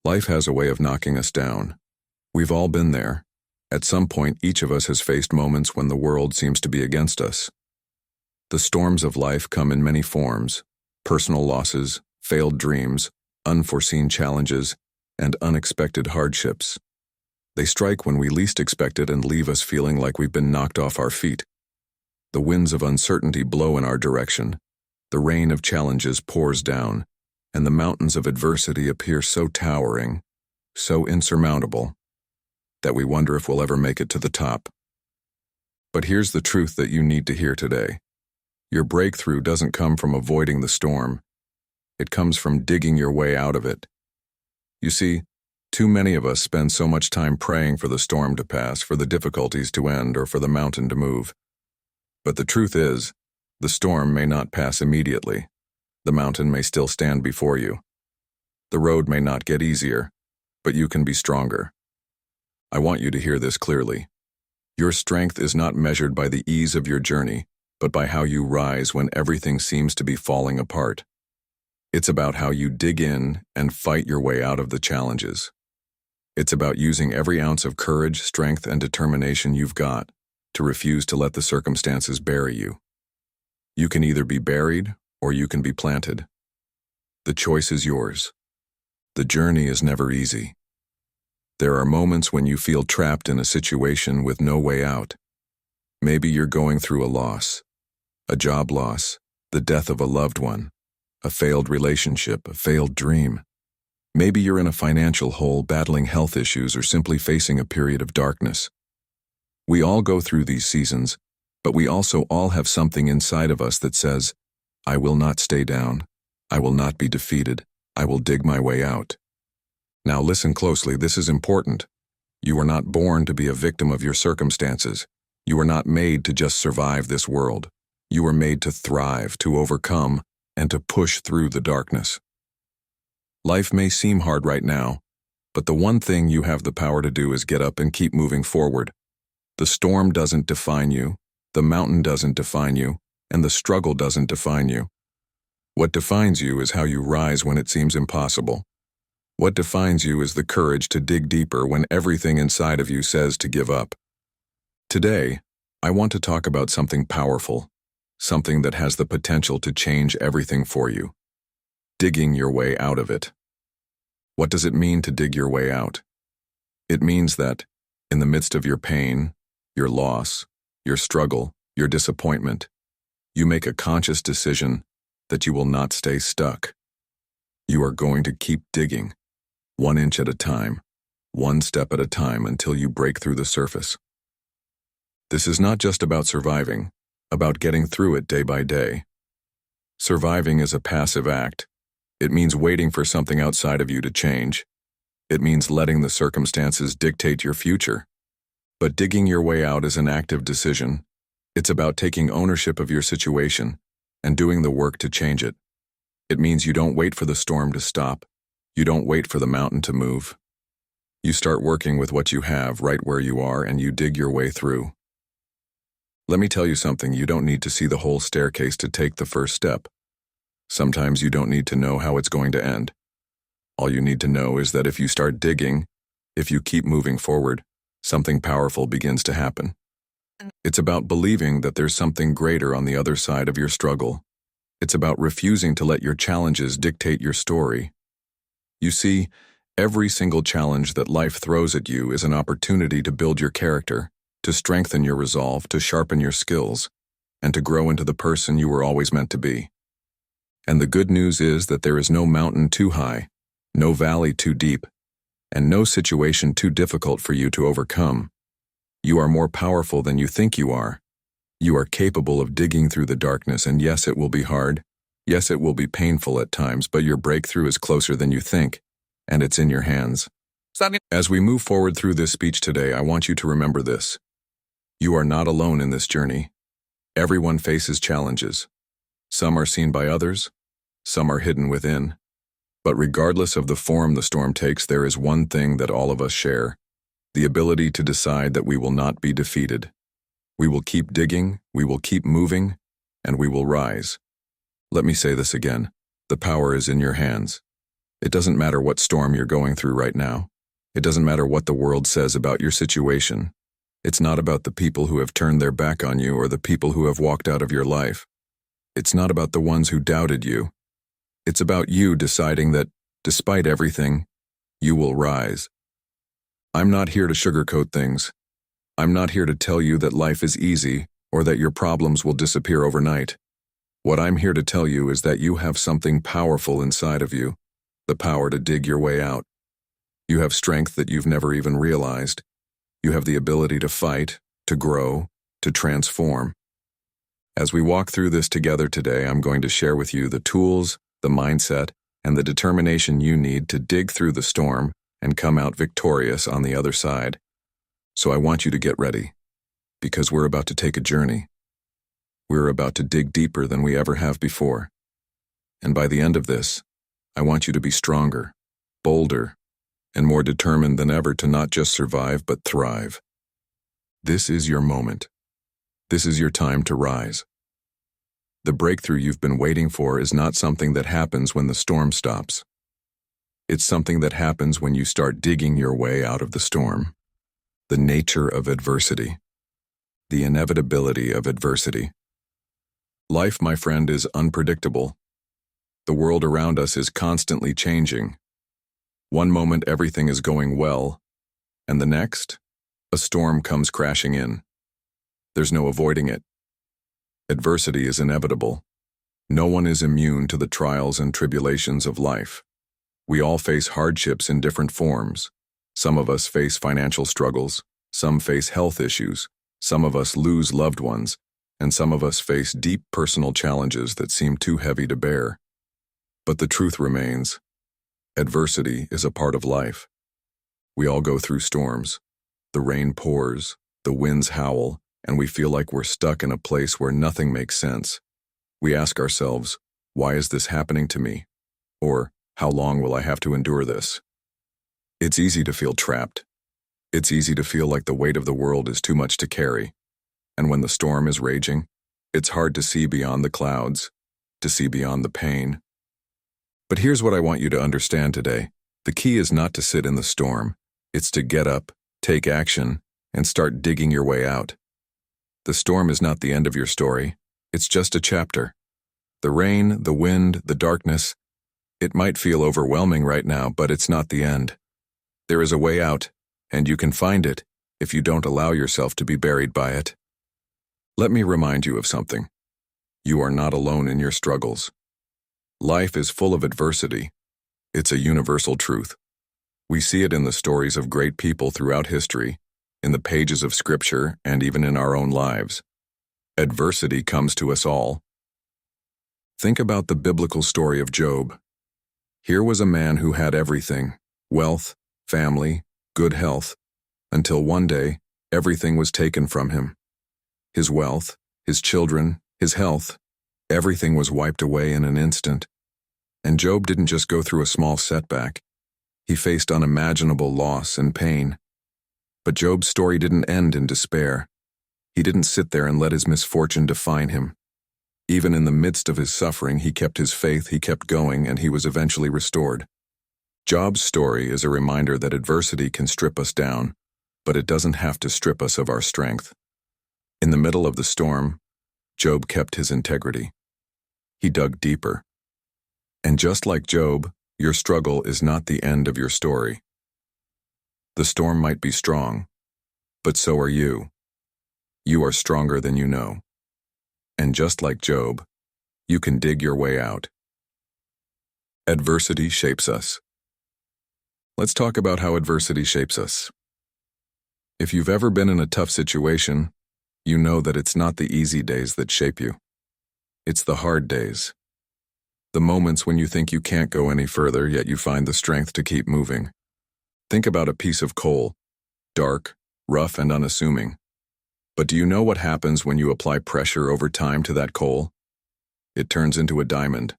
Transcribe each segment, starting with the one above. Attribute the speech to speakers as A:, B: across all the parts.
A: Life has a way of knocking us down. We've all been there. At some point, each of us has faced moments when the world seems to be against us. The storms of life come in many forms: personal losses, failed dreams, unforeseen challenges, and unexpected hardships. They strike when we least expect it and leave us feeling like we've been knocked off our feet. The winds of uncertainty blow in our direction. The rain of challenges pours down, and the mountains of adversity appear so towering, so insurmountable, that we wonder if we'll ever make it to the top. But here's the truth that you need to hear today. Your breakthrough doesn't come from avoiding the storm. It comes from digging your way out of it. You see, too many of us spend so much time praying for the storm to pass, for the difficulties to end, or for the mountain to move. But the truth is, the storm may not pass immediately. The mountain may still stand before you. The road may not get easier, but you can be stronger. I want you to hear this clearly. Your strength is not measured by the ease of your journey, but by how you rise when everything seems to be falling apart. It's about how you dig in and fight your way out of the challenges. It's about using every ounce of courage, strength, and determination you've got to refuse to let the circumstances bury you. You can either be buried or you can be planted. The choice is yours. The journey is never easy. There are moments when you feel trapped in a situation with no way out. Maybe you're going through a loss, a job loss, the death of a loved one, a failed relationship, a failed dream. Maybe you're in a financial hole, battling health issues, or simply facing a period of darkness. We all go through these seasons, but we also all have something inside of us that says, I will not stay down. I will not be defeated. I will dig my way out. Now listen closely, this is important. You were not born to be a victim of your circumstances. You were not made to just survive this world. You were made to thrive, to overcome, and to push through the darkness. Life may seem hard right now, but the one thing you have the power to do is get up and keep moving forward. The storm doesn't define you, the mountain doesn't define you, and the struggle doesn't define you. What defines you is how you rise when it seems impossible. What defines you is the courage to dig deeper when everything inside of you says to give up. Today, I want to talk about something powerful, something that has the potential to change everything for you. Digging your way out of it. What does it mean to dig your way out? It means that, in the midst of your pain, your loss, your struggle, your disappointment, you make a conscious decision that you will not stay stuck. You are going to keep digging, 1 inch at a time, 1 step at a time, until you break through the surface. This is not just about surviving, about getting through it day by day. Surviving is a passive act. It means waiting for something outside of you to change. It means letting the circumstances dictate your future. But digging your way out is an active decision. It's about taking ownership of your situation and doing the work to change it. It means you don't wait for the storm to stop. You don't wait for the mountain to move. You start working with what you have right where you are, and you dig your way through. Let me tell you something, you don't need to see the whole staircase to take the first step. Sometimes you don't need to know how it's going to end. All you need to know is that if you start digging, if you keep moving forward, something powerful begins to happen. It's about believing that there's something greater on the other side of your struggle. It's about refusing to let your challenges dictate your story. You see, every single challenge that life throws at you is an opportunity to build your character, to strengthen your resolve, to sharpen your skills, and to grow into the person you were always meant to be. And the good news is that there is no mountain too high, no valley too deep, and no situation too difficult for you to overcome. You are more powerful than you think you are. You are capable of digging through the darkness, and yes, it will be hard. Yes, it will be painful at times, but your breakthrough is closer than you think, and it's in your hands. As we move forward through this speech today, I want you to remember this. You are not alone in this journey. Everyone faces challenges. Some are seen by others, some are hidden within. But regardless of the form the storm takes, there is one thing that all of us share: the ability to decide that we will not be defeated. We will keep digging, we will keep moving, and we will rise. Let me say this again. The power is in your hands. It doesn't matter what storm you're going through right now. It doesn't matter what the world says about your situation. It's not about the people who have turned their back on you or the people who have walked out of your life. It's not about the ones who doubted you. It's about you deciding that, despite everything, you will rise. I'm not here to sugarcoat things. I'm not here to tell you that life is easy or that your problems will disappear overnight. What I'm here to tell you is that you have something powerful inside of you, the power to dig your way out. You have strength that you've never even realized. You have the ability to fight, to grow, to transform. As we walk through this together today, I'm going to share with you the tools, the mindset, and the determination you need to dig through the storm and come out victorious on the other side. So I want you to get ready, because we're about to take a journey. We're about to dig deeper than we ever have before. And by the end of this, I want you to be stronger, bolder, and more determined than ever to not just survive but thrive. This is your moment. This is your time to rise. The breakthrough you've been waiting for is not something that happens when the storm stops. It's something that happens when you start digging your way out of the storm. The nature of adversity. The inevitability of adversity. Life, my friend, is unpredictable. The world around us is constantly changing. One moment everything is going well, and the next, a storm comes crashing in. There's no avoiding it. Adversity is inevitable. No one is immune to the trials and tribulations of life. We all face hardships in different forms. Some of us face financial struggles, some face health issues, some of us lose loved ones, and some of us face deep personal challenges that seem too heavy to bear. But the truth remains, adversity is a part of life. We all go through storms. The rain pours, the winds howl, and we feel like we're stuck in a place where nothing makes sense. We ask ourselves, why is this happening to me? Or, how long will I have to endure this? It's easy to feel trapped. It's easy to feel like the weight of the world is too much to carry. And when the storm is raging, it's hard to see beyond the clouds, to see beyond the pain. But here's what I want you to understand today. The key is not to sit in the storm. It's to get up, take action, and start digging your way out. The storm is not the end of your story. It's just a chapter. The rain, the wind, the darkness, it might feel overwhelming right now, but it's not the end. There is a way out, and you can find it if you don't allow yourself to be buried by it. Let me remind you of something. You are not alone in your struggles. Life is full of adversity. It's a universal truth. We see it in the stories of great people throughout history, in the pages of Scripture, and even in our own lives. Adversity comes to us all. Think about the biblical story of Job. Here was a man who had everything, wealth, family, good health, until one day, everything was taken from him. His wealth, his children, his health, everything was wiped away in an instant. And Job didn't just go through a small setback. He faced unimaginable loss and pain. But Job's story didn't end in despair. He didn't sit there and let his misfortune define him. Even in the midst of his suffering, he kept his faith, he kept going, and he was eventually restored. Job's story is a reminder that adversity can strip us down, but it doesn't have to strip us of our strength. In the middle of the storm, Job kept his integrity. He dug deeper. And just like Job, your struggle is not the end of your story. The storm might be strong, but so are you. You are stronger than you know. And just like Job, you can dig your way out. Adversity shapes us. Let's talk about how adversity shapes us. If you've ever been in a tough situation, you know that it's not the easy days that shape you. It's the hard days. The moments when you think you can't go any further, yet you find the strength to keep moving. Think about a piece of coal, dark, rough, and unassuming. But do you know what happens when you apply pressure over time to that coal? It turns into a diamond.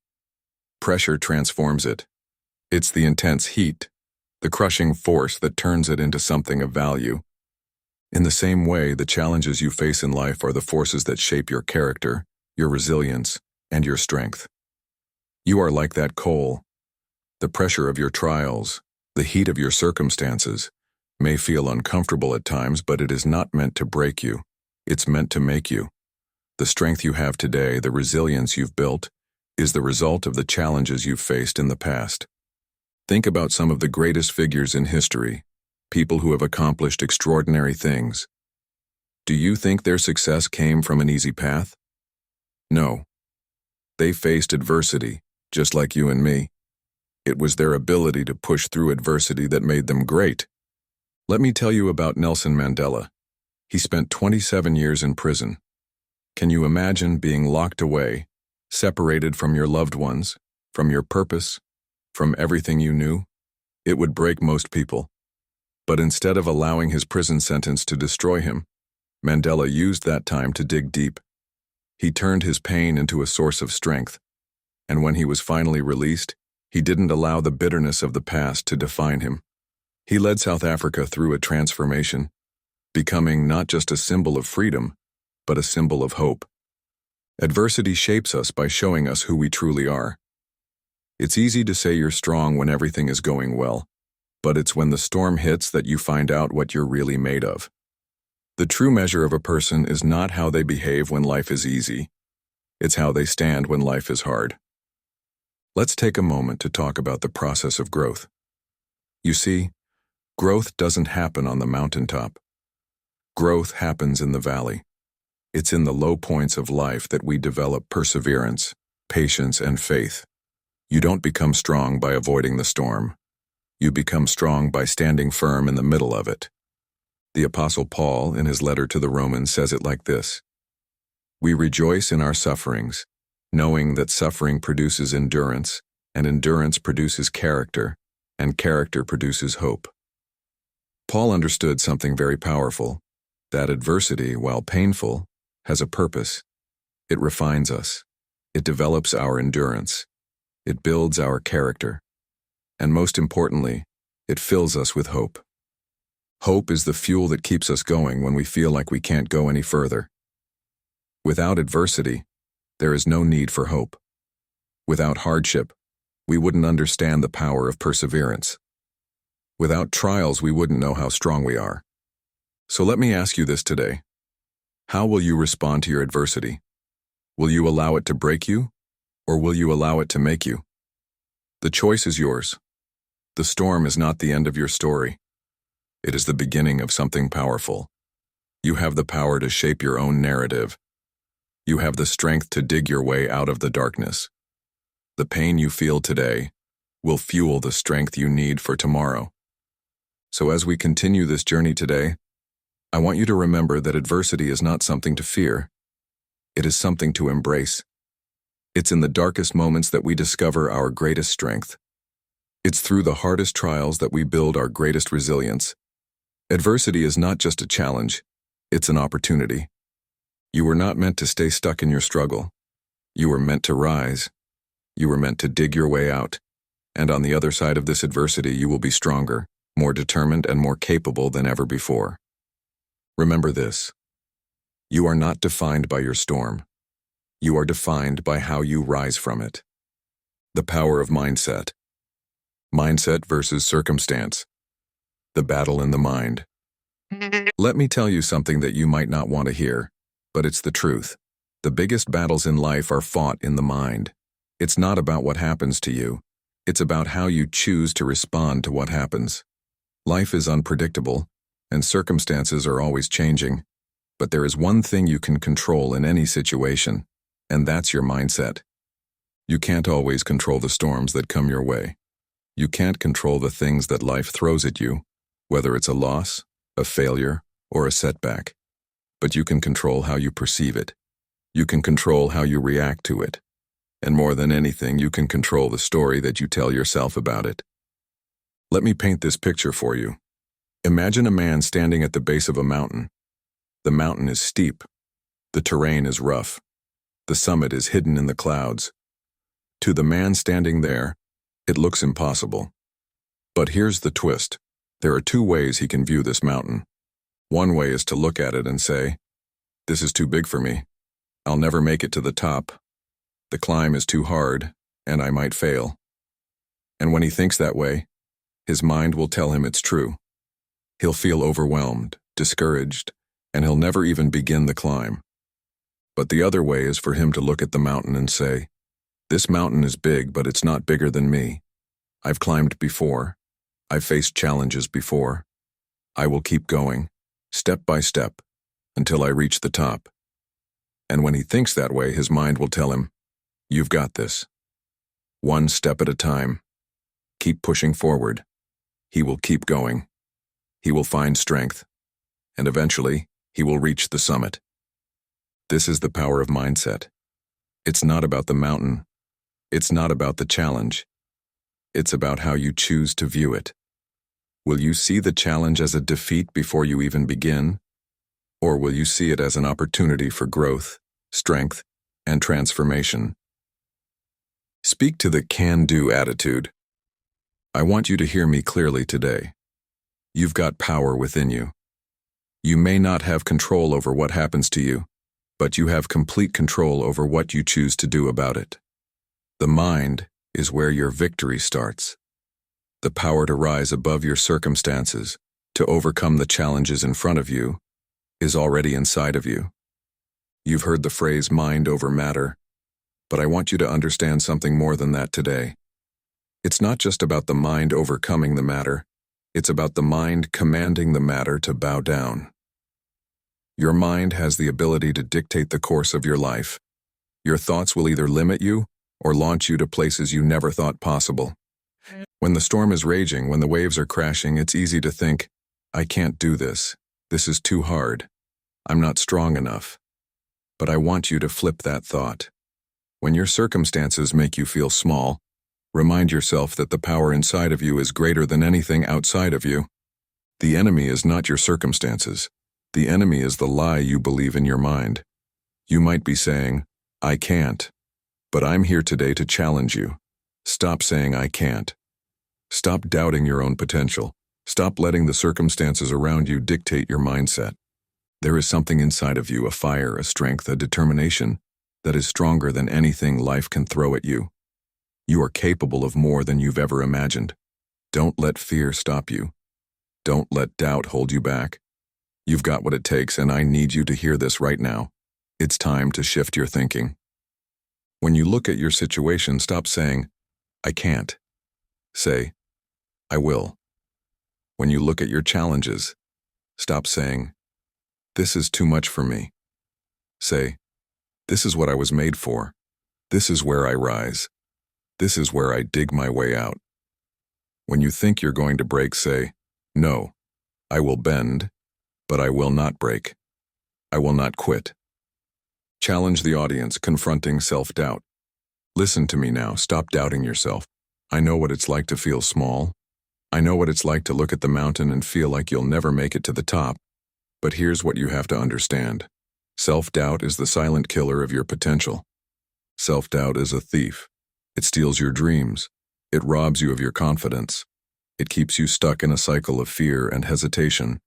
A: Pressure transforms it. It's the intense heat, the crushing force that turns it into something of value. In the same way, the challenges you face in life are the forces that shape your character, your resilience, and your strength. You are like that coal. The pressure of your trials, the heat of your circumstances, may feel uncomfortable at times, but it is not meant to break you. It's meant to make you. The strength you have today, the resilience you've built, is the result of the challenges you've faced in the past. Think about some of the greatest figures in history, people who have accomplished extraordinary things. Do you think their success came from an easy path? No. They faced adversity, just like you and me. It was their ability to push through adversity that made them great. Let me tell you about Nelson Mandela. He spent 27 years in prison. Can you imagine being locked away, separated from your loved ones, from your purpose, from everything you knew? It would break most people. But instead of allowing his prison sentence to destroy him, Mandela used that time to dig deep. He turned his pain into a source of strength. And when he was finally released, he didn't allow the bitterness of the past to define him. He led South Africa through a transformation, becoming not just a symbol of freedom, but a symbol of hope. Adversity shapes us by showing us who we truly are. It's easy to say you're strong when everything is going well, but it's when the storm hits that you find out what you're really made of. The true measure of a person is not how they behave when life is easy. It's how they stand when life is hard. Let's take a moment to talk about the process of growth. You see, growth doesn't happen on the mountaintop. Growth happens in the valley. It's in the low points of life that we develop perseverance, patience, and faith. You don't become strong by avoiding the storm. You become strong by standing firm in the middle of it. The Apostle Paul, in his letter to the Romans, says it like this: "We rejoice in our sufferings, knowing that suffering produces endurance, and endurance produces character, and character produces hope." Paul understood something very powerful, that adversity, while painful, has a purpose. It refines us. It develops our endurance. It builds our character. And most importantly, it fills us with hope. Hope is the fuel that keeps us going when we feel like we can't go any further. Without adversity, there is no need for hope. Without hardship, we wouldn't understand the power of perseverance. Without trials, we wouldn't know how strong we are. So let me ask you this today. How will you respond to your adversity? Will you allow it to break you, or will you allow it to make you? The choice is yours. The storm is not the end of your story. It is the beginning of something powerful. You have the power to shape your own narrative. You have the strength to dig your way out of the darkness. The pain you feel today will fuel the strength you need for tomorrow. So as we continue this journey today, I want you to remember that adversity is not something to fear. It is something to embrace. It's in the darkest moments that we discover our greatest strength. It's through the hardest trials that we build our greatest resilience. Adversity is not just a challenge, it's an opportunity. You were not meant to stay stuck in your struggle. You were meant to rise. You were meant to dig your way out. And on the other side of this adversity, you will be stronger, more determined, and more capable than ever before. Remember this: you are not defined by your storm. You are defined by how you rise from it. The power of mindset. Mindset versus circumstance. The battle in the mind. Let me tell you something that you might not want to hear, but it's the truth. The biggest battles in life are fought in the mind. It's not about what happens to you. It's about how you choose to respond to what happens. Life is unpredictable, and circumstances are always changing. But there is one thing you can control in any situation, and that's your mindset. You can't always control the storms that come your way. You can't control the things that life throws at you, whether it's a loss, a failure, or a setback. But you can control how you perceive it. You can control how you react to it. And more than anything, you can control the story that you tell yourself about it. Let me paint this picture for you. Imagine a man standing at the base of a mountain. The mountain is steep. The terrain is rough. The summit is hidden in the clouds. To the man standing there, it looks impossible. But here's the twist. There are two ways he can view this mountain. One way is to look at it and say, "This is too big for me. I'll never make it to the top. The climb is too hard, and I might fail." And when he thinks that way, his mind will tell him it's true. He'll feel overwhelmed, discouraged, and he'll never even begin the climb. But the other way is for him to look at the mountain and say, "This mountain is big, but it's not bigger than me. I've climbed before. I've faced challenges before. I will keep going, step by step, until I reach the top." And when he thinks that way, his mind will tell him, "You've got this. One step at a time. Keep pushing forward." He will keep going. He will find strength. And eventually, he will reach the summit. This is the power of mindset. It's not about the mountain. It's not about the challenge. It's about how you choose to view it. Will you see the challenge as a defeat before you even begin? Or will you see it as an opportunity for growth, strength, and transformation? Speak to the can-do attitude. I want you to hear me clearly today. You've got power within you. You may not have control over what happens to you, but you have complete control over what you choose to do about it. The mind is where your victory starts. The power to rise above your circumstances, to overcome the challenges in front of you, is already inside of you. You've heard the phrase mind over matter, but I want you to understand something more than that today. It's not just about the mind overcoming the matter, it's about the mind commanding the matter to bow down. Your mind has the ability to dictate the course of your life. Your thoughts will either limit you or launch you to places you never thought possible. When the storm is raging, when the waves are crashing, it's easy to think, "I can't do this. This is too hard. I'm not strong enough." But I want you to flip that thought. When your circumstances make you feel small, remind yourself that the power inside of you is greater than anything outside of you. The enemy is not your circumstances. The enemy is the lie you believe in your mind. You might be saying, "I can't," but I'm here today to challenge you. Stop saying "I can't." Stop doubting your own potential. Stop letting the circumstances around you dictate your mindset. There is something inside of you, a fire, a strength, a determination, that is stronger than anything life can throw at you. You are capable of more than you've ever imagined. Don't let fear stop you. Don't let doubt hold you back. You've got what it takes, and I need you to hear this right now. It's time to shift your thinking. When you look at your situation, stop saying, "I can't." Say, "I will." When you look at your challenges, stop saying, "This is too much for me." Say, "This is what I was made for. This is where I rise. This is where I dig my way out." When you think you're going to break, say, "No, I will bend, but I will not break. I will not quit." Challenge the audience, confronting self-doubt. Listen to me now. Stop doubting yourself. I know what it's like to feel small. I know what it's like to look at the mountain and feel like you'll never make it to the top. But here's what you have to understand. Self-doubt is the silent killer of your potential. Self-doubt is a thief. It steals your dreams. It robs you of your confidence. It keeps you stuck in a cycle of fear and hesitation.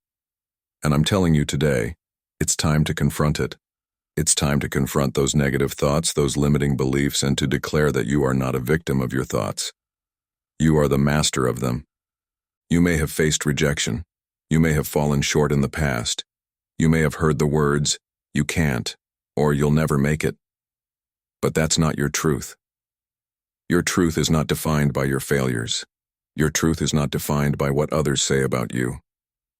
A: And I'm telling you today, it's time to confront it. It's time to confront those negative thoughts, those limiting beliefs, and to declare that you are not a victim of your thoughts. You are the master of them. You may have faced rejection. You may have fallen short in the past. You may have heard the words, "You can't," or "You'll never make it." But that's not your truth. Your truth is not defined by your failures. Your truth is not defined by what others say about you.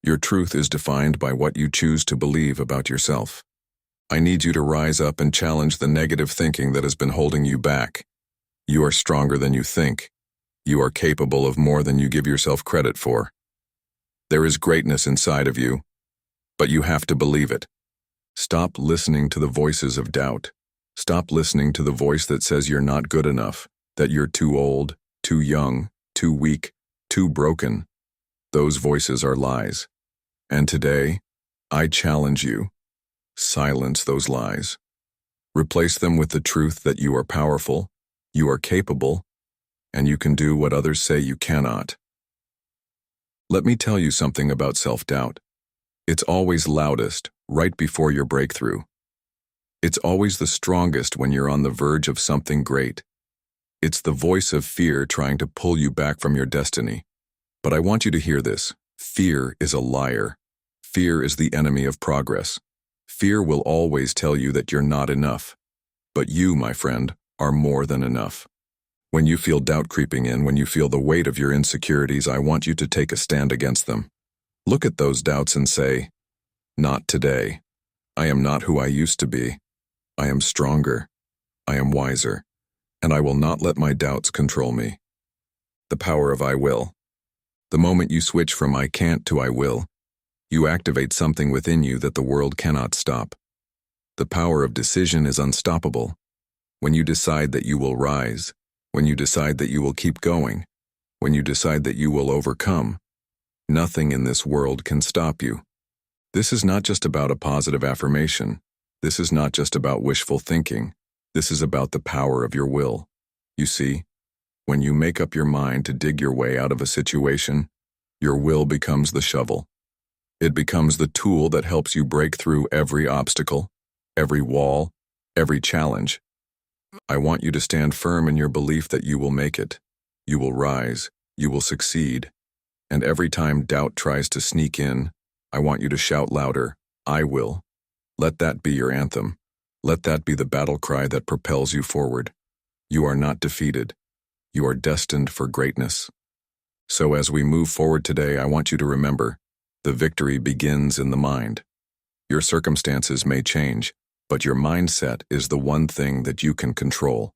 A: Your truth is defined by what you choose to believe about yourself. I need you to rise up and challenge the negative thinking that has been holding you back. You are stronger than you think. You are capable of more than you give yourself credit for. There is greatness inside of you, but you have to believe it. Stop listening to the voices of doubt. Stop listening to the voice that says you're not good enough, that you're too old, too young, too weak, too broken. Those voices are lies. And today, I challenge you. Silence those lies. Replace them with the truth that you are powerful, you are capable, and you can do what others say you cannot. Let me tell you something about self-doubt. It's always loudest right before your breakthrough. It's always the strongest when you're on the verge of something great. It's the voice of fear trying to pull you back from your destiny. But I want you to hear this. Fear is a liar. Fear is the enemy of progress. Fear will always tell you that you're not enough. But you, my friend, are more than enough. When you feel doubt creeping in, when you feel the weight of your insecurities, I want you to take a stand against them. Look at those doubts and say, "Not today. I am not who I used to be. I am stronger. I am wiser. And I will not let my doubts control me." The power of I will. The moment you switch from I can't to I will, you activate something within you that the world cannot stop. The power of decision is unstoppable. When you decide that you will rise, when you decide that you will keep going, when you decide that you will overcome, nothing in this world can stop you. This is not just about a positive affirmation. This is not just about wishful thinking. This is about the power of your will. You see, when you make up your mind to dig your way out of a situation, your will becomes the shovel. It becomes the tool that helps you break through every obstacle, every wall, every challenge. I want you to stand firm in your belief that you will make it. You will rise. You will succeed. And every time doubt tries to sneak in, I want you to shout louder, "I will." Let that be your anthem. Let that be the battle cry that propels you forward. You are not defeated. You are destined for greatness. So as we move forward today, I want you to remember, the victory begins in the mind. Your circumstances may change, but your mindset is the one thing that you can control.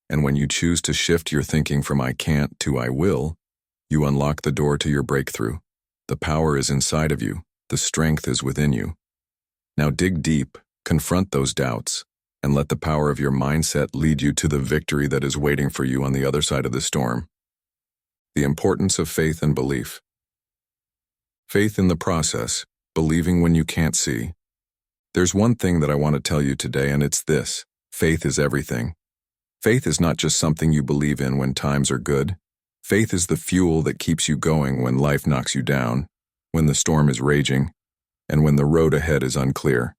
A: And when you choose to shift your thinking from I can't to I will, you unlock the door to your breakthrough. The power is inside of you. The strength is within you. Now dig deep, confront those doubts, and let the power of your mindset lead you to the victory that is waiting for you on the other side of the storm. The importance of faith and belief. Faith in the process, believing when you can't see. There's one thing that I want to tell you today, and it's this: faith is everything. Faith is not just something you believe in when times are good. Faith is the fuel that keeps you going when life knocks you down, when the storm is raging, and when the road ahead is unclear.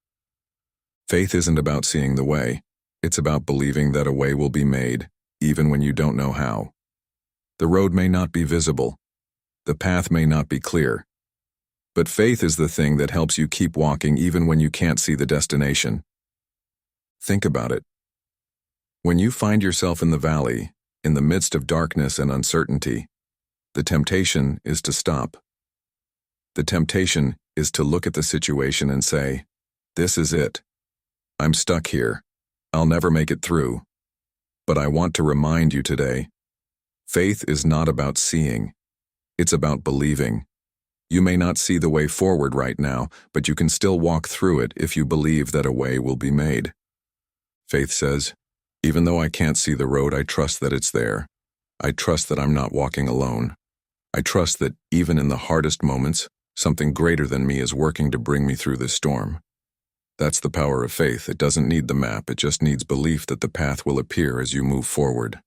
A: Faith isn't about seeing the way. It's about believing that a way will be made, even when you don't know how. The road may not be visible. The path may not be clear. But faith is the thing that helps you keep walking even when you can't see the destination. Think about it. When you find yourself in the valley, in the midst of darkness and uncertainty, the temptation is to stop. The temptation is to look at the situation and say, "This is it. I'm stuck here. I'll never make it through." But I want to remind you today, faith is not about seeing. It's about believing. You may not see the way forward right now, but you can still walk through it if you believe that a way will be made. Faith says, even though I can't see the road, I trust that it's there. I trust that I'm not walking alone. I trust that even in the hardest moments, something greater than me is working to bring me through this storm. That's the power of faith. It doesn't need the map. It just needs belief that the path will appear as you move forward.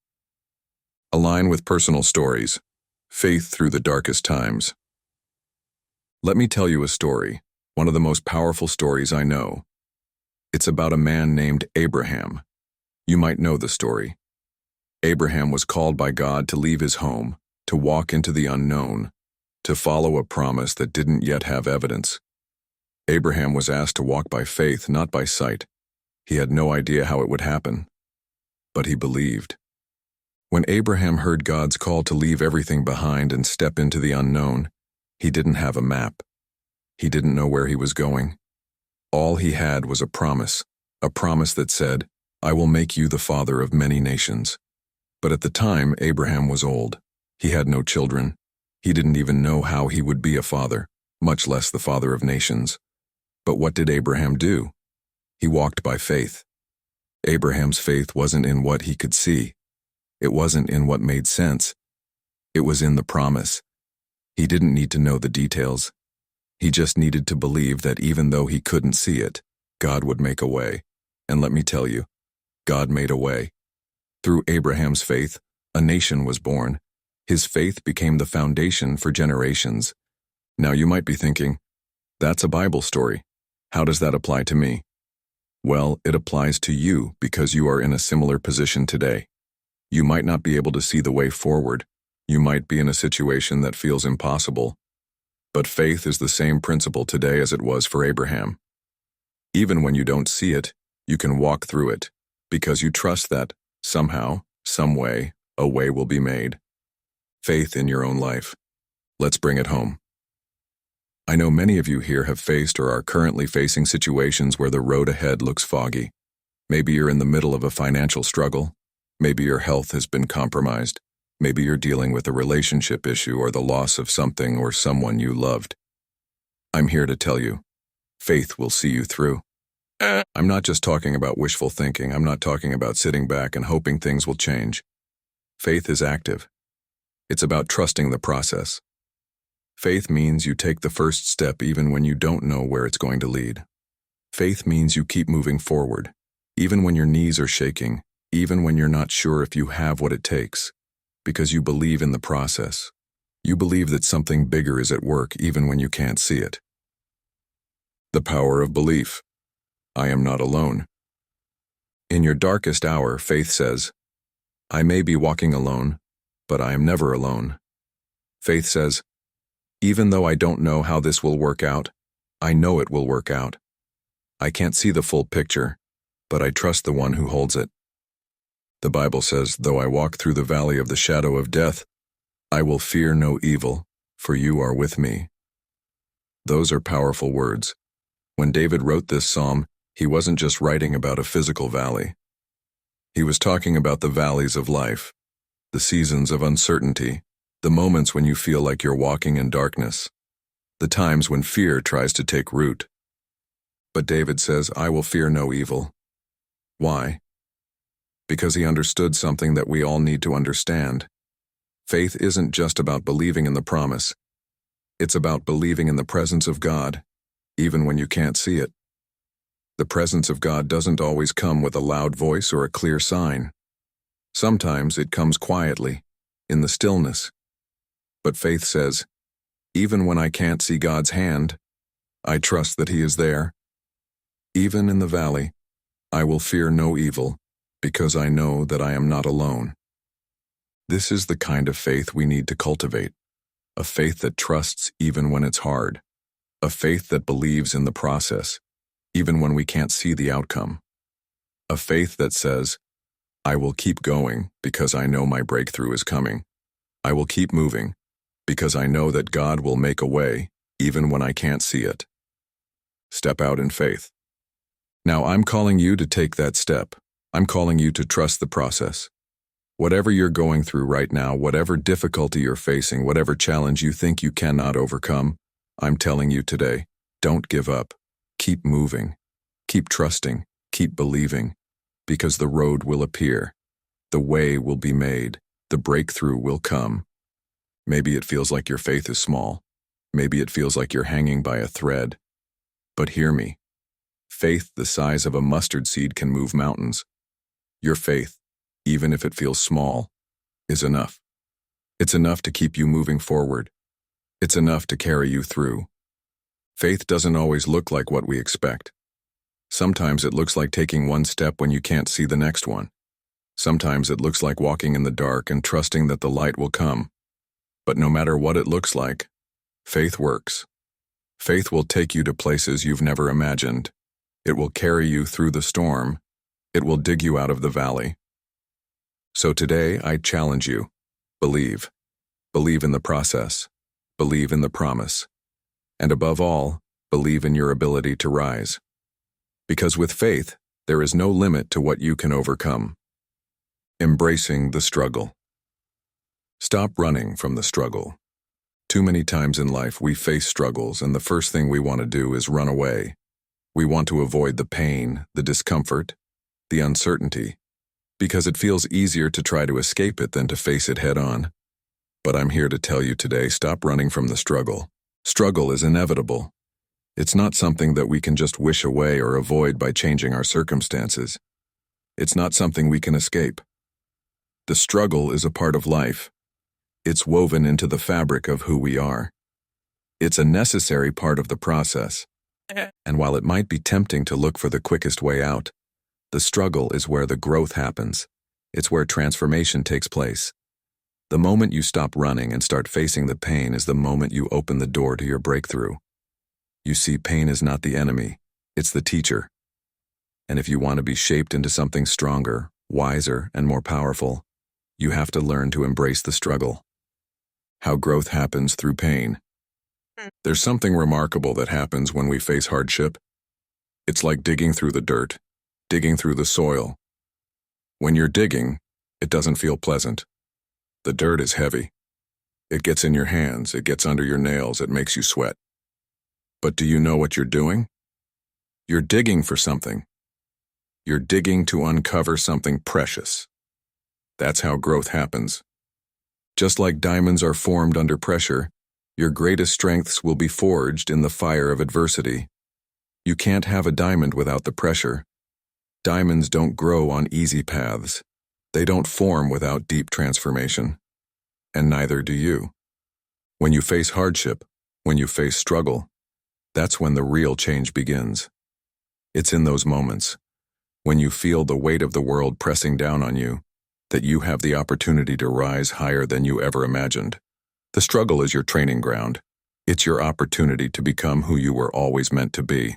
A: Align with personal stories. Faith through the darkest times. Let me tell you a story, one of the most powerful stories I know. It's about a man named Abraham. You might know the story. Abraham was called by God to leave his home, to walk into the unknown, to follow a promise that didn't yet have evidence. Abraham was asked to walk by faith, not by sight. He had no idea how it would happen, but he believed. When Abraham heard God's call to leave everything behind and step into the unknown, he didn't have a map. He didn't know where he was going. All he had was a promise that said, "I will make you the father of many nations." But at the time, Abraham was old. He had no children. He didn't even know how he would be a father, much less the father of nations. But what did Abraham do? He walked by faith. Abraham's faith wasn't in what he could see. It wasn't in what made sense. It was in the promise. He didn't need to know the details. He just needed to believe that even though he couldn't see it, God would make a way. And let me tell you, God made a way. Through Abraham's faith, a nation was born. His faith became the foundation for generations. Now you might be thinking, that's a Bible story. How does that apply to me? Well, it applies to you because you are in a similar position today. You might not be able to see the way forward. You might be in a situation that feels impossible. But faith is the same principle today as it was for Abraham. Even when you don't see it, you can walk through it, because you trust that, somehow, some way, a way will be made. Faith in your own life. Let's bring it home. I know many of you here have faced or are currently facing situations where the road ahead looks foggy. Maybe you're in the middle of a financial struggle. Maybe your health has been compromised. Maybe you're dealing with a relationship issue or the loss of something or someone you loved. I'm here to tell you, faith will see you through. I'm not just talking about wishful thinking. I'm not talking about sitting back and hoping things will change. Faith is active. It's about trusting the process. Faith means you take the first step even when you don't know where it's going to lead. Faith means you keep moving forward, even when your knees are shaking, even when you're not sure if you have what it takes, because you believe in the process. You believe that something bigger is at work even when you can't see it. The power of belief. I am not alone. In your darkest hour, faith says, I may be walking alone, but I am never alone. Faith says, even though I don't know how this will work out, I know it will work out. I can't see the full picture, but I trust the one who holds it. The Bible says, though I walk through the valley of the shadow of death, I will fear no evil, for you are with me. Those are powerful words. When David wrote this psalm, he wasn't just writing about a physical valley. He was talking about the valleys of life, the seasons of uncertainty, the moments when you feel like you're walking in darkness, the times when fear tries to take root. But David says, I will fear no evil. Why? Because he understood something that we all need to understand. Faith isn't just about believing in the promise. It's about believing in the presence of God, even when you can't see it. The presence of God doesn't always come with a loud voice or a clear sign. Sometimes it comes quietly, in the stillness. But faith says, even when I can't see God's hand, I trust that He is there. Even in the valley, I will fear no evil, because I know that I am not alone. This is the kind of faith we need to cultivate, a faith that trusts even when it's hard, a faith that believes in the process, even when we can't see the outcome, a faith that says, I will keep going because I know my breakthrough is coming. I will keep moving because I know that God will make a way even when I can't see it. Step out in faith. Now I'm calling you to take that step. I'm calling you to trust the process. Whatever you're going through right now, whatever difficulty you're facing, whatever challenge you think you cannot overcome, I'm telling you today, don't give up. Keep moving. Keep trusting. Keep believing. Because the road will appear. The way will be made. The breakthrough will come. Maybe it feels like your faith is small. Maybe it feels like you're hanging by a thread. But hear me. Faith the size of a mustard seed can move mountains. Your faith, even if it feels small, is enough. It's enough to keep you moving forward. It's enough to carry you through. Faith doesn't always look like what we expect. Sometimes it looks like taking one step when you can't see the next one. Sometimes it looks like walking in the dark and trusting that the light will come. But no matter what it looks like, faith works. Faith will take you to places you've never imagined. It will carry you through the storm. It will dig you out of the valley. So today, I challenge you. Believe. Believe in the process. Believe in the promise. And above all, believe in your ability to rise. Because with faith, there is no limit to what you can overcome. Embracing the struggle. Stop running from the struggle. Too many times in life we face struggles and the first thing we want to do is run away. We want to avoid the pain, the discomfort, the uncertainty, because it feels easier to try to escape it than to face it head on. But I'm here to tell you today, stop running from the struggle. Struggle is inevitable. It's not something that we can just wish away or avoid by changing our circumstances. It's not something we can escape. The struggle is a part of life. It's woven into the fabric of who we are. It's a necessary part of the process. And while it might be tempting to look for the quickest way out, the struggle is where the growth happens. It's where transformation takes place. The moment you stop running and start facing the pain is the moment you open the door to your breakthrough. You see, pain is not the enemy, it's the teacher. And if you want to be shaped into something stronger, wiser, and more powerful, you have to learn to embrace the struggle. How growth happens through pain. There's something remarkable that happens when we face hardship. It's like digging through the dirt, digging through the soil. When you're digging, it doesn't feel pleasant. The dirt is heavy. It gets in your hands, it gets under your nails, it makes you sweat. But do you know what you're doing? You're digging for something. You're digging to uncover something precious. That's how growth happens. Just like diamonds are formed under pressure, your greatest strengths will be forged in the fire of adversity. You can't have a diamond without the pressure. Diamonds don't grow on easy paths. They don't form without deep transformation. And neither do you. When you face hardship, when you face struggle, that's when the real change begins. It's in those moments, when you feel the weight of the world pressing down on you, that you have the opportunity to rise higher than you ever imagined. The struggle is your training ground. It's your opportunity to become who you were always meant to be.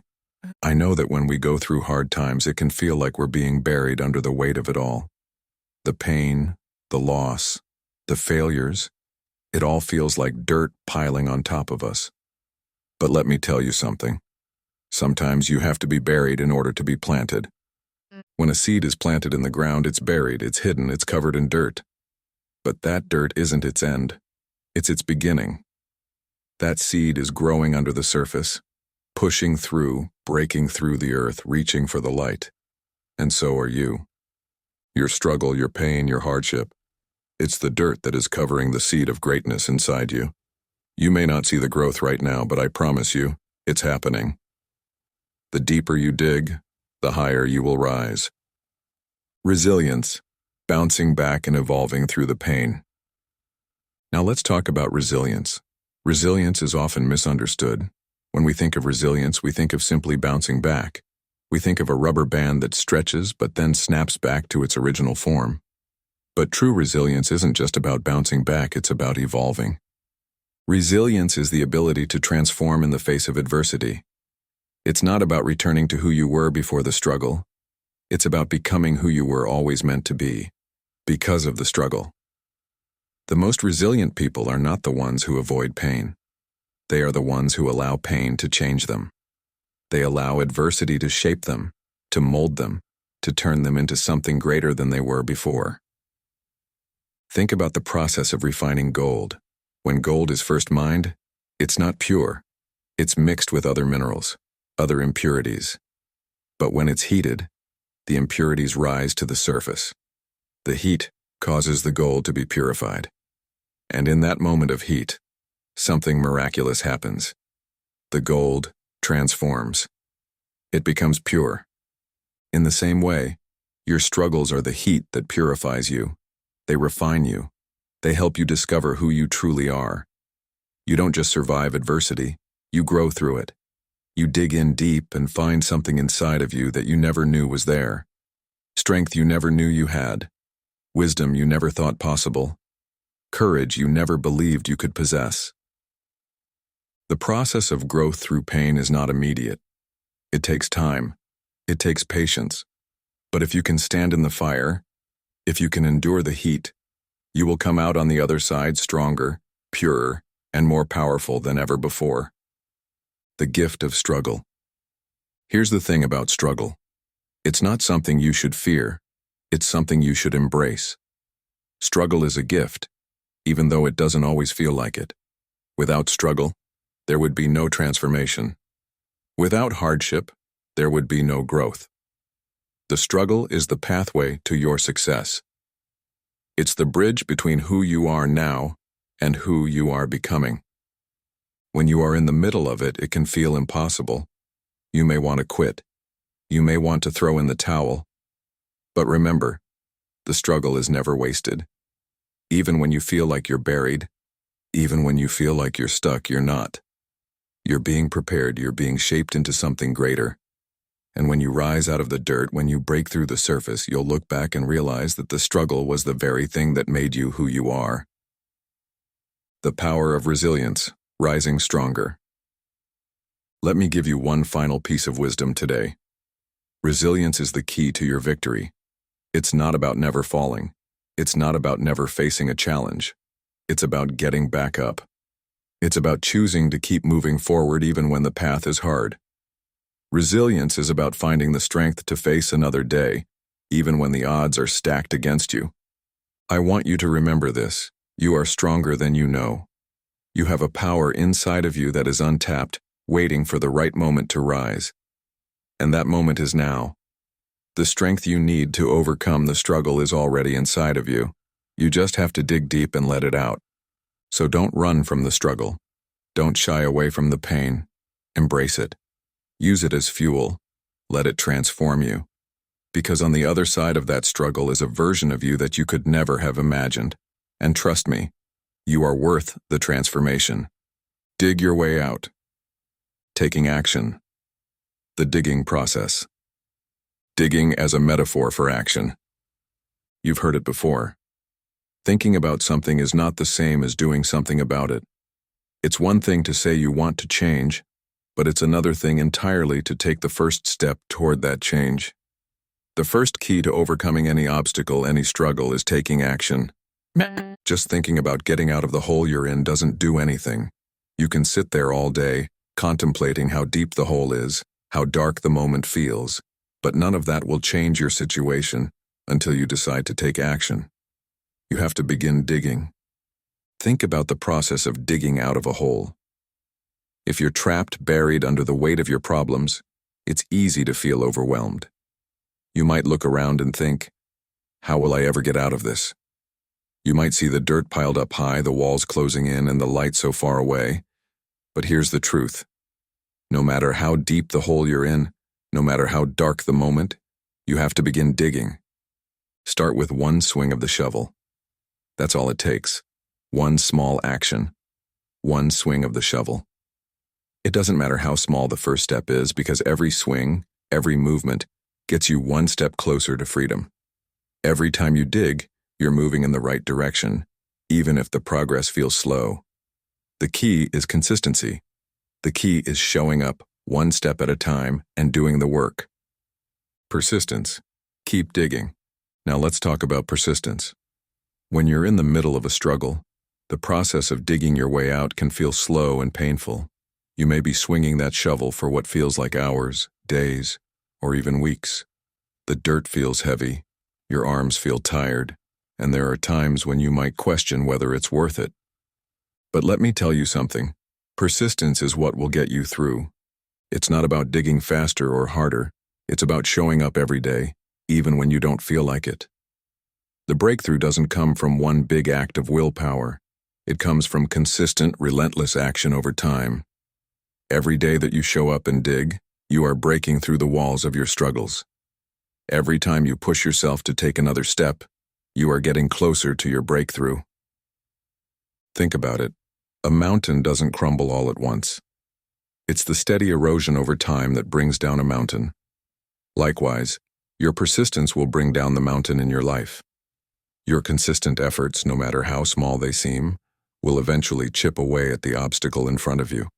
A: I know that when we go through hard times, it can feel like we're being buried under the weight of it all. The pain, the loss, the failures, it all feels like dirt piling on top of us. But let me tell you something. Sometimes you have to be buried in order to be planted. When a seed is planted in the ground, it's buried, it's hidden, it's covered in dirt. But that dirt isn't its end. It's its beginning. That seed is growing under the surface, pushing through, breaking through the earth, reaching for the light. And so are you. Your struggle, your pain, your hardship, it's the dirt that is covering the seed of greatness inside you. You may not see the growth right now, but I promise you, it's happening. The deeper you dig, the higher you will rise. Resilience, bouncing back and evolving through the pain. Now let's talk about resilience. Resilience is often misunderstood. When we think of resilience, we think of simply bouncing back. We think of a rubber band that stretches but then snaps back to its original form. But true resilience isn't just about bouncing back, it's about evolving. Resilience is the ability to transform in the face of adversity. It's not about returning to who you were before the struggle. It's about becoming who you were always meant to be, because of the struggle. The most resilient people are not the ones who avoid pain. They are the ones who allow pain to change them. They allow adversity to shape them, to mold them, to turn them into something greater than they were before. Think about the process of refining gold. When gold is first mined, it's not pure. It's mixed with other minerals, other impurities. But when it's heated, the impurities rise to the surface. The heat causes the gold to be purified. And in that moment of heat, something miraculous happens. The gold transforms. It becomes pure. In the same way, your struggles are the heat that purifies you. They refine you. They help you discover who you truly are. You don't just survive adversity, you grow through it. You dig in deep and find something inside of you that you never knew was there. Strength you never knew you had. Wisdom you never thought possible. Courage you never believed you could possess. The process of growth through pain is not immediate. It takes time. It takes patience. But if you can stand in the fire, if you can endure the heat, you will come out on the other side stronger, purer, and more powerful than ever before. The gift of struggle. Here's the thing about struggle. It's not something you should fear. It's something you should embrace. Struggle is a gift, even though it doesn't always feel like it. Without struggle, there would be no transformation. Without hardship, there would be no growth. The struggle is the pathway to your success. It's the bridge between who you are now and who you are becoming. When you are in the middle of it, it can feel impossible. You may want to quit. You may want to throw in the towel. But remember, the struggle is never wasted. Even when you feel like you're buried, even when you feel like you're stuck, you're not. You're being prepared, you're being shaped into something greater. And when you rise out of the dirt, when you break through the surface, you'll look back and realize that the struggle was the very thing that made you who you are. The power of resilience, rising stronger. Let me give you one final piece of wisdom today. Resilience is the key to your victory. It's not about never falling. It's not about never facing a challenge. It's about getting back up. It's about choosing to keep moving forward even when the path is hard. Resilience is about finding the strength to face another day, even when the odds are stacked against you. I want you to remember this. You are stronger than you know. You have a power inside of you that is untapped, waiting for the right moment to rise. And that moment is now. The strength you need to overcome the struggle is already inside of you. You just have to dig deep and let it out. So don't run from the struggle. Don't shy away from the pain. Embrace it. Use it as fuel. Let it transform you. Because on the other side of that struggle is a version of you that you could never have imagined. And trust me, you are worth the transformation. Dig your way out. Taking action. The digging process. Digging as a metaphor for action. You've heard it before. Thinking about something is not the same as doing something about it. It's one thing to say you want to change, but it's another thing entirely to take the first step toward that change. The first key to overcoming any obstacle, any struggle, is taking action. Just thinking about getting out of the hole you're in doesn't do anything. You can sit there all day, contemplating how deep the hole is, how dark the moment feels, but none of that will change your situation until you decide to take action. You have to begin digging. Think about the process of digging out of a hole. If you're trapped, buried under the weight of your problems, it's easy to feel overwhelmed. You might look around and think, how will I ever get out of this? You might see the dirt piled up high, the walls closing in, and the light so far away. But here's the truth. No matter how deep the hole you're in, no matter how dark the moment, you have to begin digging. Start with one swing of the shovel. That's all it takes. One small action. One swing of the shovel. It doesn't matter how small the first step is, because every swing, every movement, gets you one step closer to freedom. Every time you dig, you're moving in the right direction, even if the progress feels slow. The key is consistency. The key is showing up one step at a time and doing the work. Persistence. Keep digging. Now let's talk about persistence. When you're in the middle of a struggle, the process of digging your way out can feel slow and painful. You may be swinging that shovel for what feels like hours, days, or even weeks. The dirt feels heavy, your arms feel tired, and there are times when you might question whether it's worth it. But let me tell you something. Persistence is what will get you through. It's not about digging faster or harder. It's about showing up every day, even when you don't feel like it. The breakthrough doesn't come from one big act of willpower. It comes from consistent, relentless action over time. Every day that you show up and dig, you are breaking through the walls of your struggles. Every time you push yourself to take another step, you are getting closer to your breakthrough. Think about it. A mountain doesn't crumble all at once. It's the steady erosion over time that brings down a mountain. Likewise, your persistence will bring down the mountain in your life. Your consistent efforts, no matter how small they seem, will eventually chip away at the obstacle in front of you.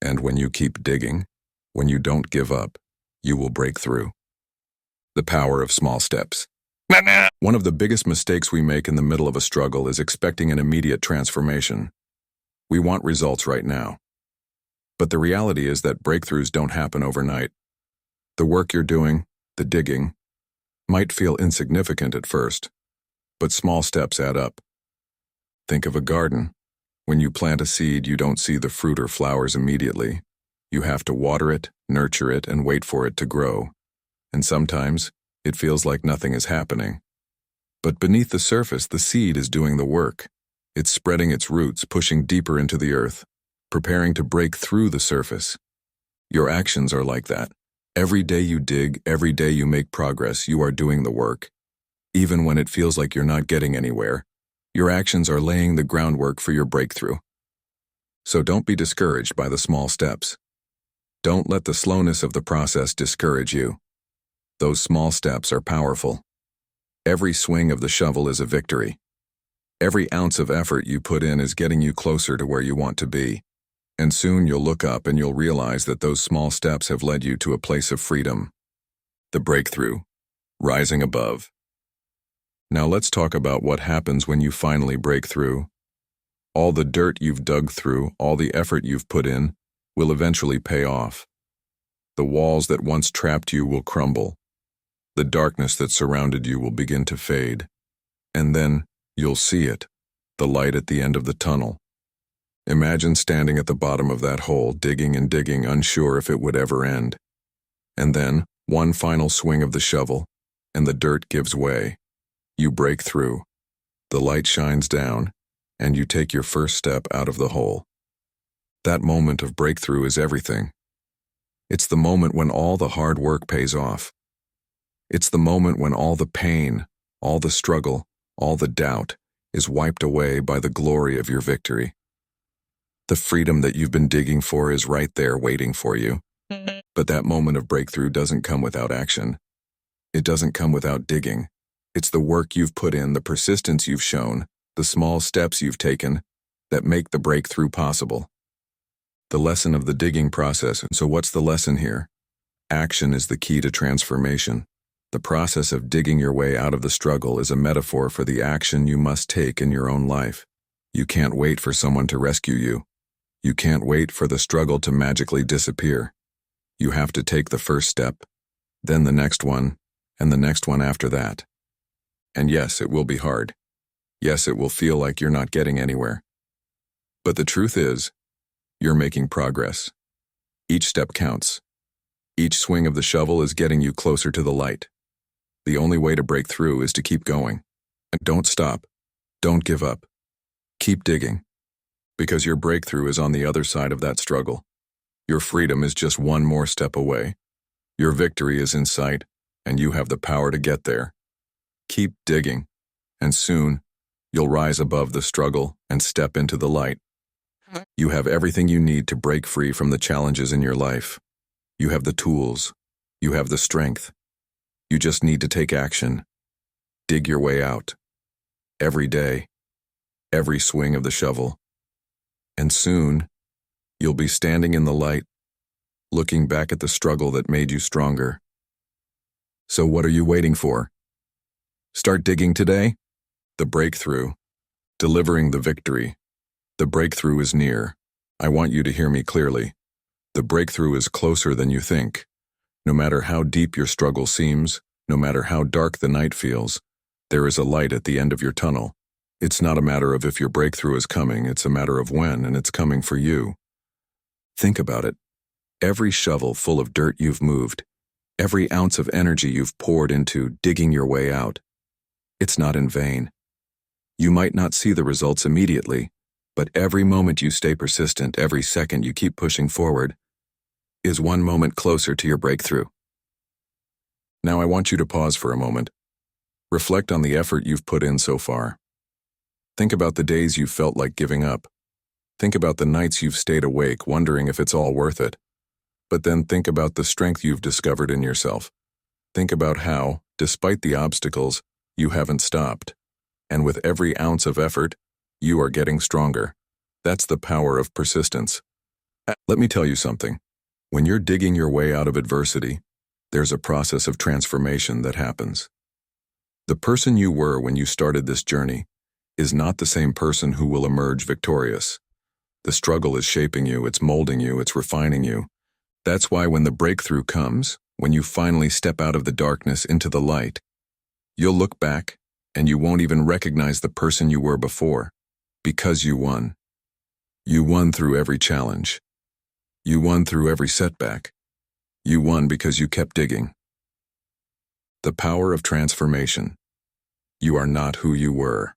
A: And when you keep digging, when you don't give up, you will break through. The power of small steps. One of the biggest mistakes we make in the middle of a struggle is expecting an immediate transformation. We want results right now. But the reality is that breakthroughs don't happen overnight. The work you're doing, the digging, might feel insignificant at first, but small steps add up. Think of a garden. When you plant a seed, you don't see the fruit or flowers immediately. You have to water it, nurture it, and wait for it to grow. And sometimes, it feels like nothing is happening. But beneath the surface, the seed is doing the work. It's spreading its roots, pushing deeper into the earth, preparing to break through the surface. Your actions are like that. Every day you dig, every day you make progress, you are doing the work. Even when it feels like you're not getting anywhere, your actions are laying the groundwork for your breakthrough. So don't be discouraged by the small steps. Don't let the slowness of the process discourage you. Those small steps are powerful. Every swing of the shovel is a victory. Every ounce of effort you put in is getting you closer to where you want to be. And soon you'll look up and you'll realize that those small steps have led you to a place of freedom. The breakthrough. Rising above. Now let's talk about what happens when you finally break through. All the dirt you've dug through, all the effort you've put in, will eventually pay off. The walls that once trapped you will crumble. The darkness that surrounded you will begin to fade. And then you'll see it, the light at the end of the tunnel. Imagine standing at the bottom of that hole, digging and digging, unsure if it would ever end. And then, one final swing of the shovel, and the dirt gives way. You break through. The light shines down, and you take your first step out of the hole. That moment of breakthrough is everything. It's the moment when all the hard work pays off. It's the moment when all the pain, all the struggle, all the doubt is wiped away by the glory of your victory. The freedom that you've been digging for is right there waiting for you. But that moment of breakthrough doesn't come without action. It doesn't come without digging. It's the work you've put in, the persistence you've shown, the small steps you've taken that make the breakthrough possible. The lesson of the digging process. So what's the lesson here? Action is the key to transformation. The process of digging your way out of the struggle is a metaphor for the action you must take in your own life. You can't wait for someone to rescue you. You can't wait for the struggle to magically disappear. You have to take the first step, then the next one, and the next one after that. And yes, it will be hard. Yes, it will feel like you're not getting anywhere. But the truth is, you're making progress. Each step counts. Each swing of the shovel is getting you closer to the light. The only way to break through is to keep going. And don't stop. Don't give up. Keep digging. Because your breakthrough is on the other side of that struggle. Your freedom is just one more step away. Your victory is in sight, and you have the power to get there. Keep digging, and soon, you'll rise above the struggle and step into the light. You have everything you need to break free from the challenges in your life. You have the tools. You have the strength. You just need to take action. Dig your way out. Every day. Every swing of the shovel. And soon, you'll be standing in the light, looking back at the struggle that made you stronger. So what are you waiting for? Start digging today? The breakthrough. Delivering the victory. The breakthrough is near. I want you to hear me clearly. The breakthrough is closer than you think. No matter how deep your struggle seems, no matter how dark the night feels, there is a light at the end of your tunnel. It's not a matter of if your breakthrough is coming, it's a matter of when, and it's coming for you. Think about it. Every shovel full of dirt you've moved, every ounce of energy you've poured into digging your way out, it's not in vain. You might not see the results immediately, but every moment you stay persistent, every second you keep pushing forward, is one moment closer to your breakthrough. Now I want you to pause for a moment. Reflect on the effort you've put in so far. Think about the days you felt like giving up. Think about the nights you've stayed awake, wondering if it's all worth it. But then think about the strength you've discovered in yourself. Think about how, despite the obstacles, you haven't stopped. And with every ounce of effort, you are getting stronger. That's the power of persistence. Let me tell you something. When you're digging your way out of adversity, there's a process of transformation that happens. The person you were when you started this journey is not the same person who will emerge victorious. The struggle is shaping you, it's molding you, it's refining you. That's why when the breakthrough comes, when you finally step out of the darkness into the light, you'll look back and you won't even recognize the person you were before, because you won. You won through every challenge. You won through every setback. You won because you kept digging. The power of transformation. You are not who you were.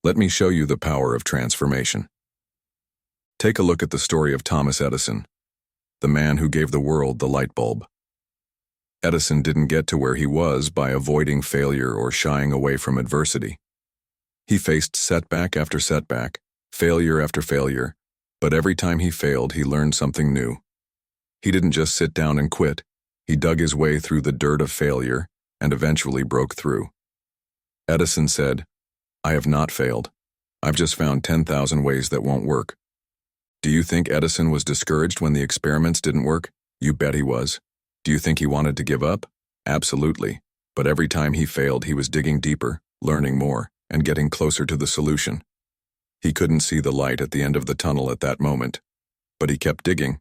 A: Let me show you the power of transformation. Take a look at the story of Thomas Edison, the man who gave the world the light bulb. Edison didn't get to where he was by avoiding failure or shying away from adversity. He faced setback after setback, failure after failure, but every time he failed, he learned something new. He didn't just sit down and quit. He dug his way through the dirt of failure and eventually broke through. Edison said, "I have not failed. I've just found 10,000 ways that won't work." Do you think Edison was discouraged when the experiments didn't work? You bet he was. Do you think he wanted to give up? Absolutely. But every time he failed, he was digging deeper, learning more, and getting closer to the solution. He couldn't see the light at the end of the tunnel at that moment, but he kept digging.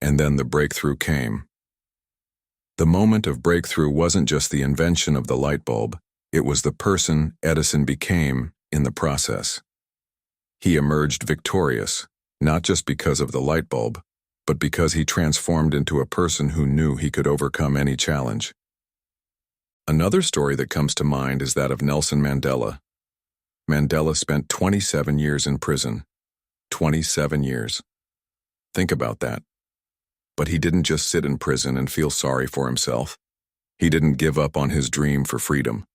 A: And then the breakthrough came. The moment of breakthrough wasn't just the invention of the light bulb, it was the person Edison became in the process. He emerged victorious, not just because of the light bulb, but because he transformed into a person who knew he could overcome any challenge. Another story that comes to mind is that of Nelson Mandela. Mandela spent 27 years in prison. 27 years. Think about that. But he didn't just sit in prison and feel sorry for himself. He didn't give up on his dream for freedom.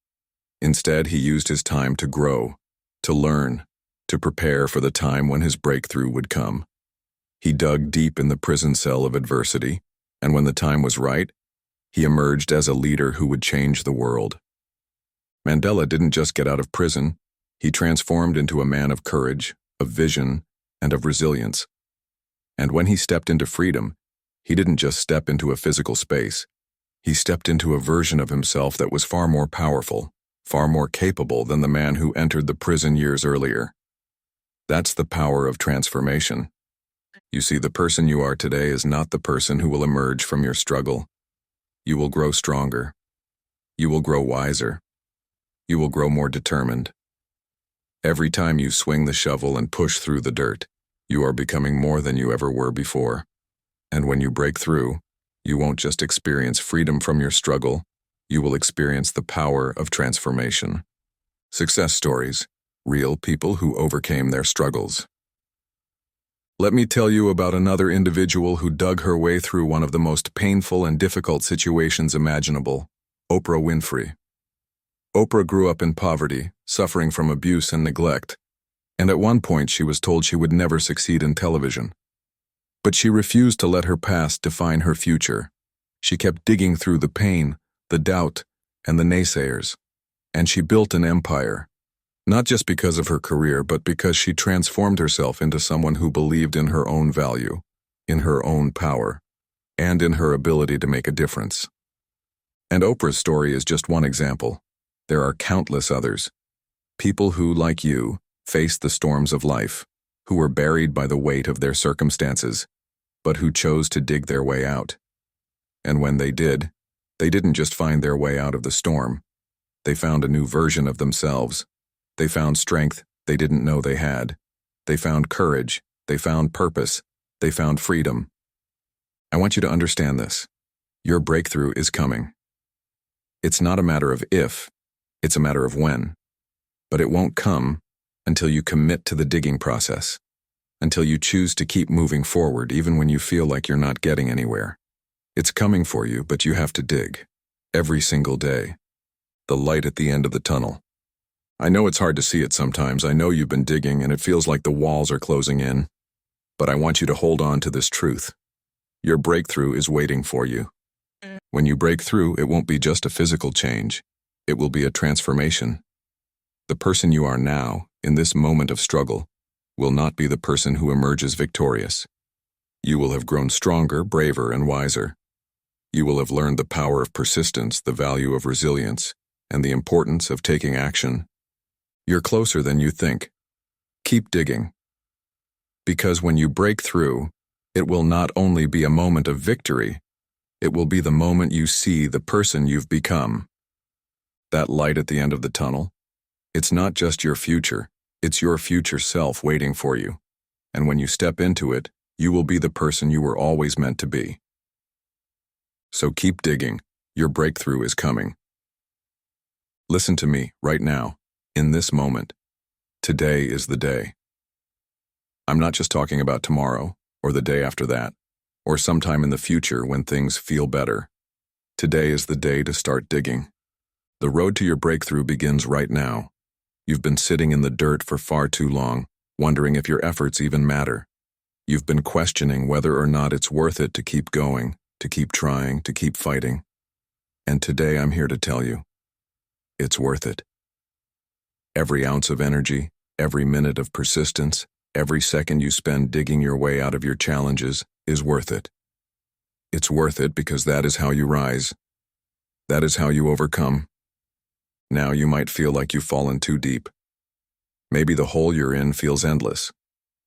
A: Instead, he used his time to grow, to learn, to prepare for the time when his breakthrough would come. He dug deep in the prison cell of adversity, and when the time was right, he emerged as a leader who would change the world. Mandela didn't just get out of prison, he transformed into a man of courage, of vision, and of resilience. And when he stepped into freedom, he didn't just step into a physical space. He stepped into a version of himself that was far more powerful, far more capable than the man who entered the prison years earlier. That's the power of transformation. You see, the person you are today is not the person who will emerge from your struggle. You will grow stronger. You will grow wiser. You will grow more determined. Every time you swing the shovel and push through the dirt, you are becoming more than you ever were before. And when you break through, you won't just experience freedom from your struggle, you will experience the power of transformation. Success stories, real people who overcame their struggles. Let me tell you about another individual who dug her way through one of the most painful and difficult situations imaginable, Oprah Winfrey. Oprah grew up in poverty, suffering from abuse and neglect, and at one point she was told she would never succeed in television. But she refused to let her past define her future. She kept digging through the pain, the doubt, and the naysayers, and she built an empire. Not just because of her career, but because she transformed herself into someone who believed in her own value, in her own power, and in her ability to make a difference. And Oprah's story is just one example. There are countless others. People who, like you, faced the storms of life, who were buried by the weight of their circumstances, but who chose to dig their way out. And when they did, they didn't just find their way out of the storm. They found a new version of themselves. They found strength they didn't know they had. They found courage. They found purpose. They found freedom. I want you to understand this. Your breakthrough is coming. It's not a matter of if, it's a matter of when. But it won't come until you commit to the digging process, until you choose to keep moving forward even when you feel like you're not getting anywhere. It's coming for you, but you have to dig. Every single day. The light at the end of the tunnel. I know it's hard to see it sometimes. I know you've been digging and it feels like the walls are closing in. But I want you to hold on to this truth. Your breakthrough is waiting for you. When you break through, it won't be just a physical change. It will be a transformation. The person you are now, in this moment of struggle, will not be the person who emerges victorious. You will have grown stronger, braver, and wiser. You will have learned the power of persistence, the value of resilience, and the importance of taking action. You're closer than you think. Keep digging. Because when you break through, it will not only be a moment of victory, it will be the moment you see the person you've become. That light at the end of the tunnel, it's not just your future, it's your future self waiting for you. And when you step into it, you will be the person you were always meant to be. So keep digging. Your breakthrough is coming. Listen to me right now, in this moment. Today is the day. I'm not just talking about tomorrow, or the day after that, or sometime in the future when things feel better. Today is the day to start digging. The road to your breakthrough begins right now. You've been sitting in the dirt for far too long, wondering if your efforts even matter. You've been questioning whether or not it's worth it to keep going, to keep trying, to keep fighting. And today I'm here to tell you, it's worth it. Every ounce of energy, every minute of persistence, every second you spend digging your way out of your challenges is worth it. It's worth it because that is how you rise. That is how you overcome. Now you might feel like you've fallen too deep. Maybe the hole you're in feels endless.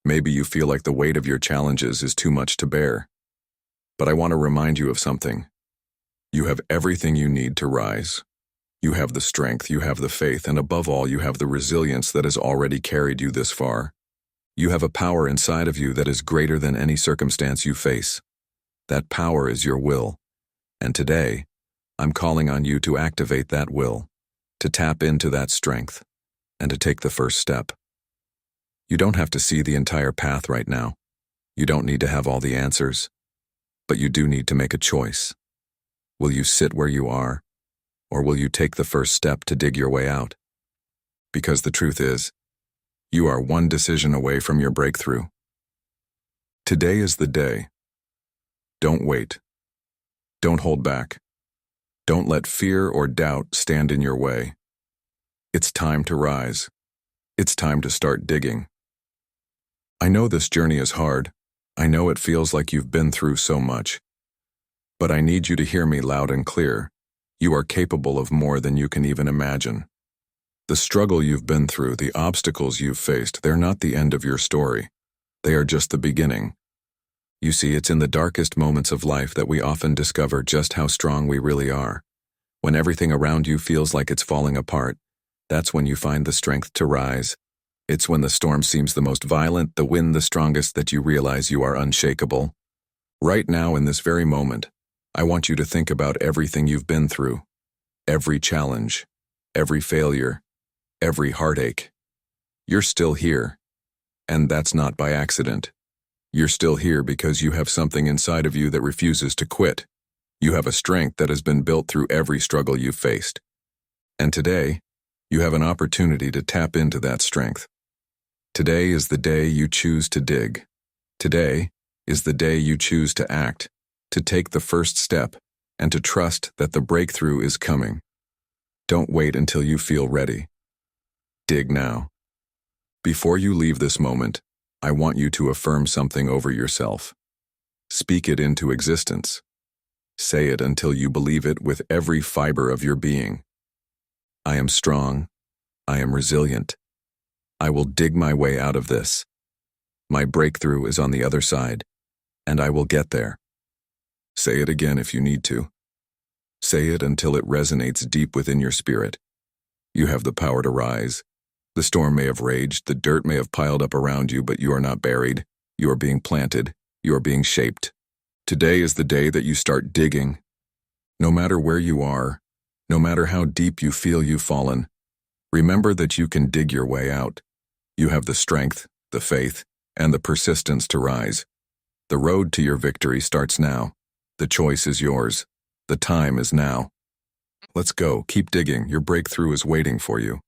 A: Maybe you feel like the weight of your challenges is too much to bear. But I want to remind you of something. You have everything you need to rise. You have the strength, you have the faith, and above all, you have the resilience that has already carried you this far. You have a power inside of you that is greater than any circumstance you face. That power is your will. And today, I'm calling on you to activate that will, to tap into that strength, and to take the first step. You don't have to see the entire path right now. You don't need to have all the answers. But you do need to make a choice. Will you sit where you are, or will you take the first step to dig your way out? Because the truth is, you are one decision away from your breakthrough. Today is the day. Don't wait. Don't hold back. Don't let fear or doubt stand in your way. It's time to rise. It's time to start digging. I know this journey is hard. I know it feels like you've been through so much. But I need you to hear me loud and clear. You are capable of more than you can even imagine. The struggle you've been through, the obstacles you've faced, they're not the end of your story. They are just the beginning. You see, it's in the darkest moments of life that we often discover just how strong we really are. When everything around you feels like it's falling apart, that's when you find the strength to rise. It's when the storm seems the most violent, the wind the strongest, that you realize you are unshakable. Right now, in this very moment, I want you to think about everything you've been through. Every challenge, every failure, every heartache. You're still here. And that's not by accident. You're still here because you have something inside of you that refuses to quit. You have a strength that has been built through every struggle you've faced. And today, you have an opportunity to tap into that strength. Today is the day you choose to dig. Today is the day you choose to act, to take the first step, and to trust that the breakthrough is coming. Don't wait until you feel ready. Dig now. Before you leave this moment, I want you to affirm something over yourself. Speak it into existence. Say it until you believe it with every fiber of your being. I am strong. I am resilient. I will dig my way out of this. My breakthrough is on the other side, and I will get there. Say it again if you need to. Say it until it resonates deep within your spirit. You have the power to rise. The storm may have raged, the dirt may have piled up around you, but you are not buried. You are being planted. You are being shaped. Today is the day that you start digging. No matter where you are, no matter how deep you feel you've fallen, remember that you can dig your way out. You have the strength, the faith, and the persistence to rise. The road to your victory starts now. The choice is yours. The time is now. Let's go. Keep digging. Your breakthrough is waiting for you.